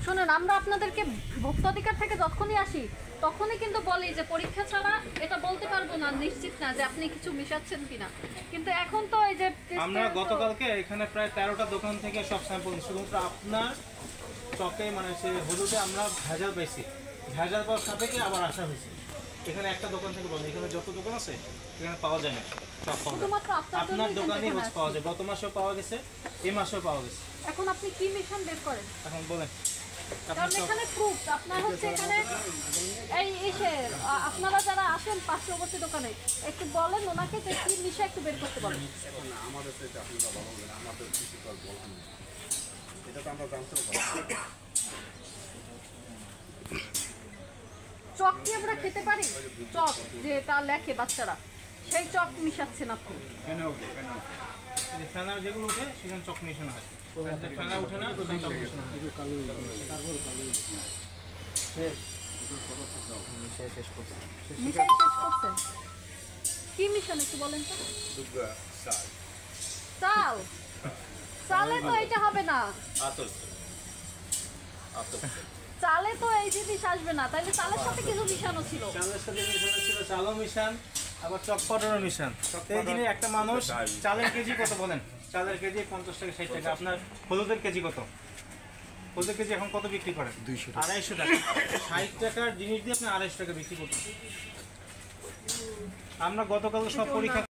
শুনুন, আমরা আপনাদেরকে ভোক্তাধিকার থেকে যখনই আসি তখনই কিন্তু বলি যে পরীক্ষা ছাড়া এটা বলতে পারবো না, নিশ্চিত না যে আপনি কিছু মিশাচ্ছেন কিনা। কিন্তু এখন তো এই যে আমরা গতকালকে এখানে প্রায় 13টা দোকান থেকে সব স্যাম্পল শুধুমাত্র আপনার চকে মানে সে হলুদে আমরা ভেজাল পাইছি, ভেজাল পাওয়ার সাপেক্ষে আবার আসা হয়েছে। এখানে একটা দোকান থেকে বলে, এখানে যত দোকান আছে এখানে পাওয়া যায় না, সব পাওয়া যায় আপনার দোকানেই হচ্ছে পাওয়া যায়। গত মাসেও পাওয়া গেছে, এই মাসেও পাওয়া গেছে। এখন আপনি কি মিশন বের করেন? এখন বলেন। কারণ এখানে প্রুফ আপনার হচ্ছে এখানে এই এসে আপনারা যারা আসেন পার্শ্ববর্তী দোকানে একটু বলেন ওনাকে যে কি মিশা একটু বের করতে বলেন। আমাদের সাথে আপনারা ভালো বলেন, আমাদের কিছু কাজ বলেন, এটা তো আমরা জানতে পারি। চক কি আমরা খেতে পারি? চক যেটা লেখে বাচ্চারা, সেই চক মিশাচ্ছেন আপনি। ফেনা যেগুলো উঠে সেখানে চক মিশানো হয়, ফেনা উঠে না ওখানে চক মিশানো হয়। মিশাই শেষ করছেন? কি মিশান একটু বলেন তো? চাল? চালে তো এটা হবে না, চালে তো এই জিনিস আসবে না। তাইলে চালের সাথে কিছু মিশানো ছিল। চালের সাথে মিশানো ছিল, চালও মিশান আবার চক পাউডারও মিশান। এই দিনে একটা মানুষ চালের কেজি কত বলেন? চালের কেজি 50 টাকা 60 টাকা। আপনার হলুদের কেজি কত? হলুদের কেজি এখন কত বিক্রি করেন? 250 টাকা। 60 টাকার জিনিস দিয়ে আপনি 250 টাকা বিক্রি করতেন। আমরা গতকাল সব পরীক্ষা